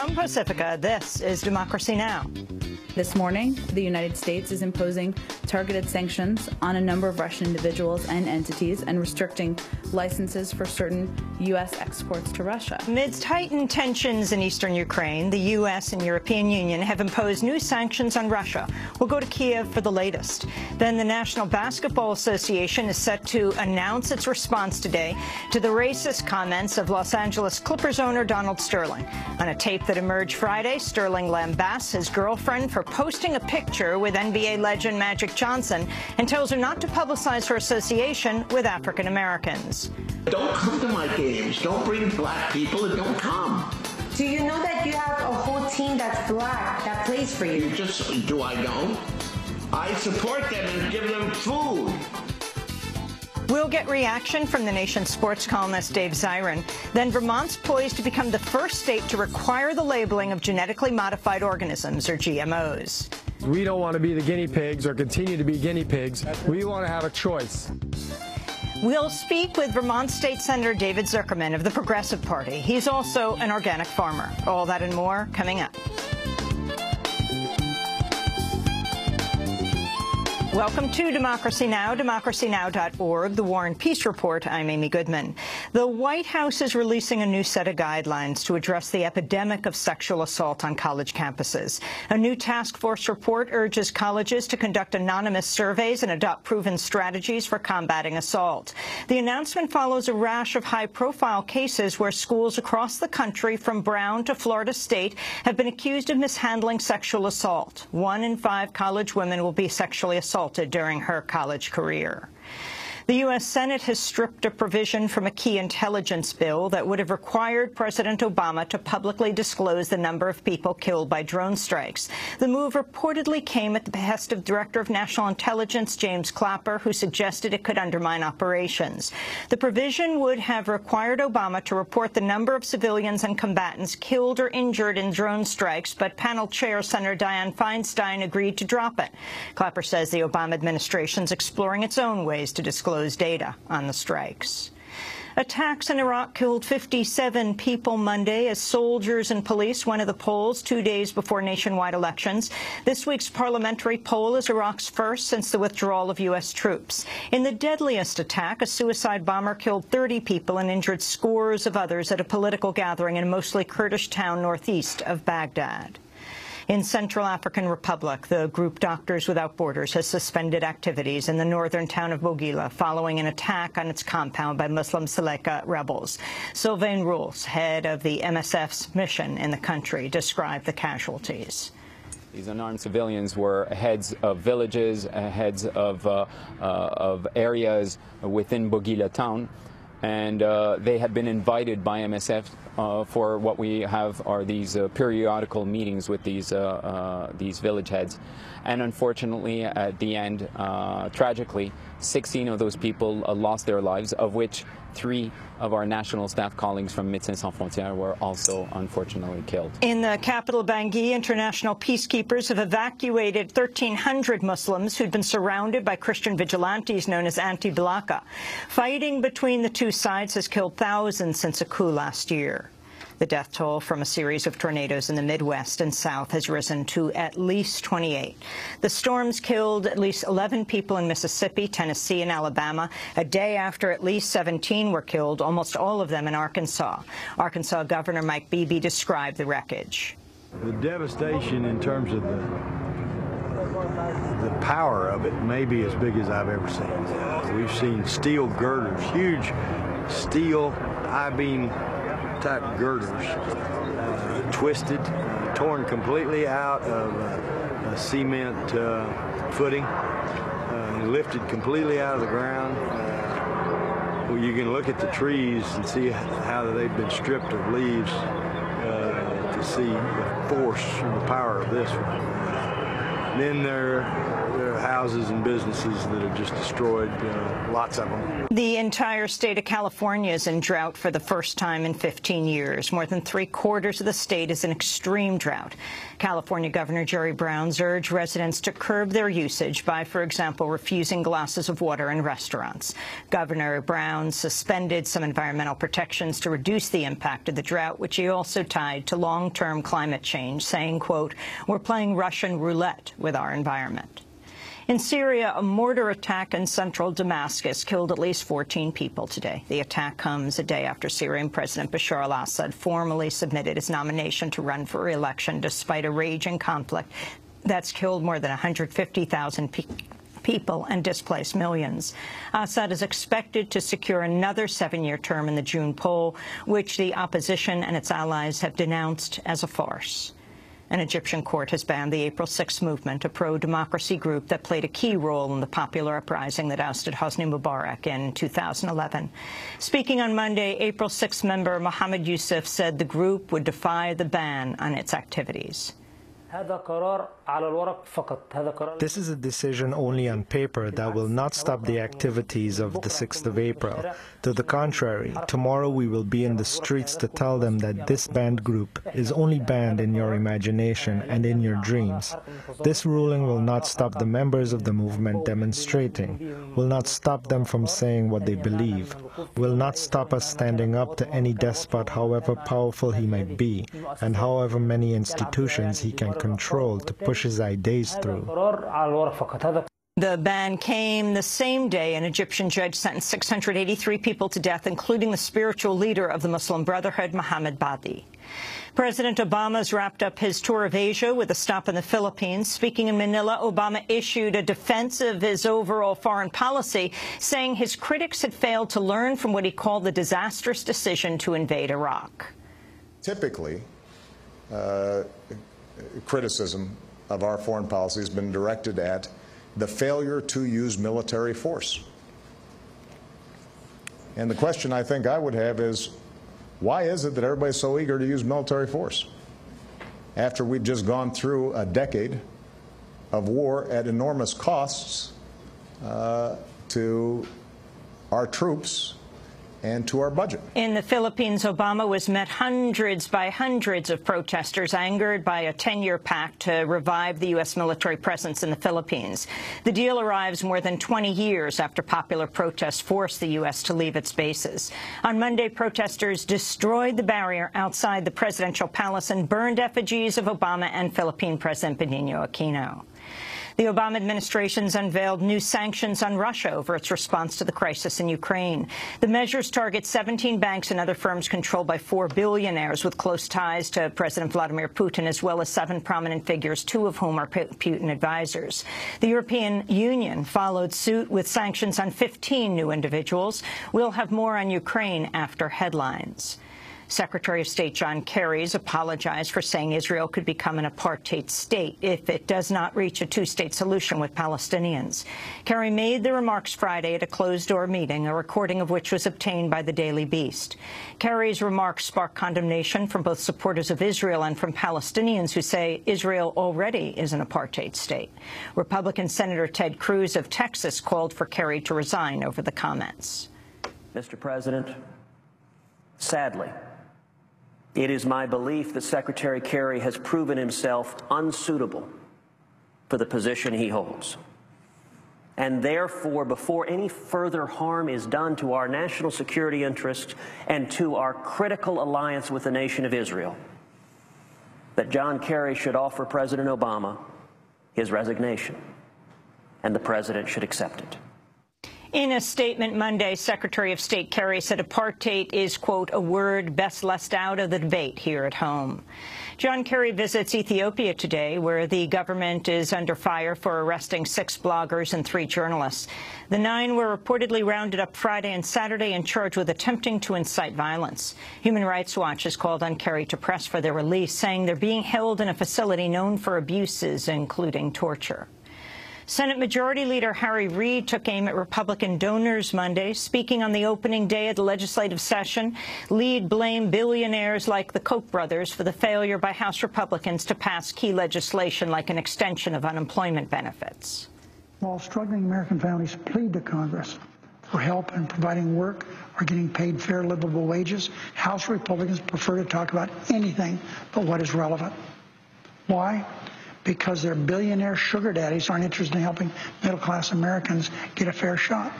From Pacifica, this is Democracy Now! This morning, the United States is imposing targeted sanctions on a number of Russian individuals and entities and restricting licenses for certain U.S. exports to Russia. Amidst heightened tensions in eastern Ukraine, the U.S. and European Union have imposed new sanctions on Russia. We'll go to Kiev for the latest. Then the National Basketball Association is set to announce its response today to the racist comments of Los Angeles Clippers owner Donald Sterling. On a tape that emerged Friday, Sterling lambasts his girlfriend for posting a picture with NBA legend Magic Johnson and tells her not to publicize her association with African Americans. Don't come to my games. Don't bring black people and don't come. Do you know that you have a whole team that's black that plays for you? Do I know? I support them and give them food. We'll get reaction from the nation's sports columnist Dave Zirin. Then Vermont's poised to become the first state to require the labeling of genetically modified organisms, or GMOs. We don't want to be the guinea pigs or continue to be guinea pigs. We want to have a choice. We'll speak with Vermont State Senator David Zuckerman of the Progressive Party. He's also an organic farmer. All that and more coming up. Welcome to Democracy Now!, democracynow.org, the War and Peace Report. I'm Amy Goodman. The White House is releasing a new set of guidelines to address the epidemic of sexual assault on college campuses. A new task force report urges colleges to conduct anonymous surveys and adopt proven strategies for combating assault. The announcement follows a rash of high-profile cases where schools across the country, from Brown to Florida State, have been accused of mishandling sexual assault. 1 in 5 college women will be sexually assaulted during her college career. The U.S. Senate has stripped a provision from a key intelligence bill that would have required President Obama to publicly disclose the number of people killed by drone strikes. The move reportedly came at the behest of Director of National Intelligence James Clapper, who suggested it could undermine operations. The provision would have required Obama to report the number of civilians and combatants killed or injured in drone strikes, but panel chair Senator Dianne Feinstein agreed to drop it. Clapper says the Obama administration is exploring its own ways to disclose data on the strikes. Attacks in Iraq killed 57 people Monday as soldiers and police went to the polls 2 days before nationwide elections. This week's parliamentary poll is Iraq's first since the withdrawal of U.S. troops. In the deadliest attack, a suicide bomber killed 30 people and injured scores of others at a political gathering in a mostly Kurdish town northeast of Baghdad. In Central African Republic, the group Doctors Without Borders has suspended activities in the northern town of Bogila following an attack on its compound by Muslim Seleka rebels. Sylvain Rouls, head of the MSF's mission in the country, described the casualties. These unarmed civilians were heads of villages, heads of areas within Bogila town, and they had been invited by MSF for what we have are these periodical meetings with these village heads. And unfortunately, at the end, tragically, 16 of those people lost their lives, of which 3 of our national staff colleagues from Médecins Sans Frontières were also unfortunately killed. In the capital Bangui, international peacekeepers have evacuated 1,300 Muslims who'd been surrounded by Christian vigilantes known as anti-Balaka. Fighting between the two sides has killed thousands since a coup last year. The death toll from a series of tornadoes in the Midwest and South has risen to at least 28. The storms killed at least 11 people in Mississippi, Tennessee, and Alabama, a day after at least 17 were killed, almost all of them in Arkansas. Arkansas Governor Mike Beebe described the wreckage. The devastation in terms of the power of it may be as big as I've ever seen. We've seen steel girders, huge steel I-beam type girders, twisted, torn completely out of a cement footing, lifted completely out of the ground. Well, you can look at the trees and see how they've been stripped of leaves to see the force and the power of this one. then there are houses and businesses that are just destroyed, lots of them. The entire state of California is in drought for the first time in 15 years. More than 3/4 of the state is in extreme drought. California Governor Jerry Brown's urged residents to curb their usage by, for example, refusing glasses of water in restaurants. Governor Brown suspended some environmental protections to reduce the impact of the drought, which he also tied to long-term climate change, saying, quote, "We're playing Russian roulette with our environment." In Syria, a mortar attack in central Damascus killed at least 14 people today. The attack comes a day after Syrian President Bashar al-Assad formally submitted his nomination to run for re-election despite a raging conflict that's killed more than 150,000 people and displaced millions. Assad is expected to secure another 7-year term in the June poll, which the opposition and its allies have denounced as a farce. An Egyptian court has banned the April 6 movement, a pro-democracy group that played a key role in the popular uprising that ousted Hosni Mubarak in 2011. Speaking on Monday, April 6 member Mohammed Yusuf said the group would defy the ban on its activities. This is a decision only on paper that will not stop the activities of the 6th of April. To the contrary, tomorrow we will be in the streets to tell them that this banned group is only banned in your imagination and in your dreams. This ruling will not stop the members of the movement demonstrating, will not stop them from saying what they believe, will not stop us standing up to any despot, however powerful he might be, and however many institutions he can control to push his ideas through. The ban came the same day an Egyptian judge sentenced 683 people to death, including the spiritual leader of the Muslim Brotherhood, Mohammed Badi. President Obama's wrapped up his tour of Asia with a stop in the Philippines. Speaking in Manila, Obama issued a defense of his overall foreign policy, saying his critics had failed to learn from what he called the disastrous decision to invade Iraq. Typically, criticism of our foreign policy has been directed at the failure to use military force. And the question I think I would have is, why is it that everybody's so eager to use military force after we've just gone through a decade of war at enormous costs to our troops and to our budget? In the Philippines, Obama was met by hundreds of protesters angered by a 10-year pact to revive the U.S. military presence in the Philippines. The deal arrives more than 20 years after popular protests forced the U.S. to leave its bases. On Monday, protesters destroyed the barrier outside the presidential palace and burned effigies of Obama and Philippine President Benigno Aquino. The Obama administration's unveiled new sanctions on Russia over its response to the crisis in Ukraine. The measures target 17 banks and other firms controlled by 4 billionaires with close ties to President Vladimir Putin, as well as 7 prominent figures, 2 of whom are Putin advisors. The European Union followed suit with sanctions on 15 new individuals. We'll have more on Ukraine after headlines. Secretary of State John Kerry's apologized for saying Israel could become an apartheid state if it does not reach a 2-state solution with Palestinians. Kerry made the remarks Friday at a closed-door meeting, a recording of which was obtained by the Daily Beast. Kerry's remarks sparked condemnation from both supporters of Israel and from Palestinians who say Israel already is an apartheid state. Republican Senator Ted Cruz of Texas called for Kerry to resign over the comments. Mr. President, sadly, it is my belief that Secretary Kerry has proven himself unsuitable for the position he holds. And therefore, before any further harm is done to our national security interests and to our critical alliance with the nation of Israel, that John Kerry should offer President Obama his resignation, and the President should accept it. In a statement Monday, Secretary of State Kerry said apartheid is, quote, a word best left out of the debate here at home. John Kerry visits Ethiopia today, where the government is under fire for arresting 6 bloggers and 3 journalists. The 9 were reportedly rounded up Friday and Saturday and charged with attempting to incite violence. Human Rights Watch has called on Kerry to press for their release, saying they're being held in a facility known for abuses, including torture. Senate Majority Leader Harry Reid took aim at Republican donors Monday. Speaking on the opening day of the legislative session, Reid blamed billionaires like the Koch brothers for the failure by House Republicans to pass key legislation like an extension of unemployment benefits. While struggling American families plead to Congress for help in providing work or getting paid fair, livable wages, House Republicans prefer to talk about anything but what is relevant. Why? Because their billionaire sugar daddies aren't interested in helping middle-class Americans get a fair shot.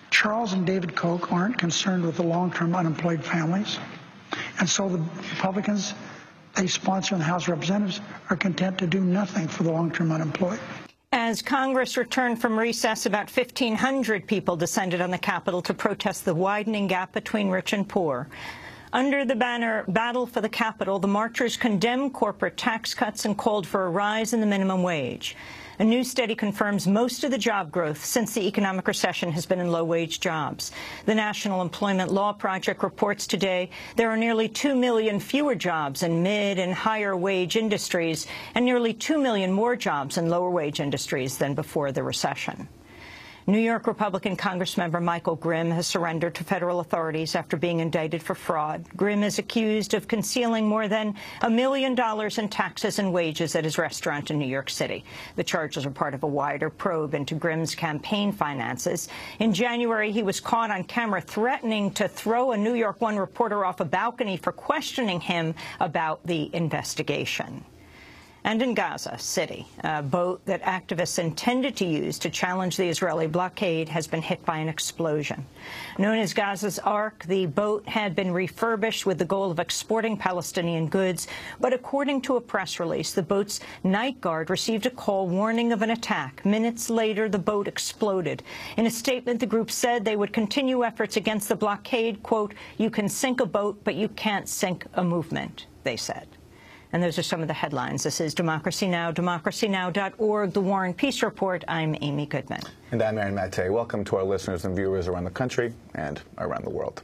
Charles and David Koch aren't concerned with the long-term unemployed families, and so the Republicans they sponsor in the House of Representatives are content to do nothing for the long-term unemployed. As Congress returned from recess, about 1,500 people descended on the Capitol to protest the widening gap between rich and poor. Under the banner Battle for the Capitol, the marchers condemned corporate tax cuts and called for a rise in the minimum wage. A new study confirms most of the job growth since the economic recession has been in low-wage jobs. The National Employment Law Project reports today there are nearly 2 million fewer jobs in mid- and higher-wage industries and nearly 2 million more jobs in lower-wage industries than before the recession. New York Republican Congressmember Michael Grimm has surrendered to federal authorities after being indicted for fraud. Grimm is accused of concealing more than $1 million in taxes and wages at his restaurant in New York City. The charges are part of a wider probe into Grimm's campaign finances. In January, he was caught on camera threatening to throw a New York One reporter off a balcony for questioning him about the investigation. And in Gaza City, a boat that activists intended to use to challenge the Israeli blockade has been hit by an explosion. Known as Gaza's Ark, the boat had been refurbished with the goal of exporting Palestinian goods, but according to a press release, the boat's night guard received a call warning of an attack. Minutes later, the boat exploded. In a statement, the group said they would continue efforts against the blockade. Quote, "You can sink a boat, but you can't sink a movement," they said. And those are some of the headlines. This is Democracy Now!, democracynow.org, The War and Peace Report. I'm Amy Goodman. And I'm Aaron Maté. Welcome to our listeners and viewers around the country and around the world.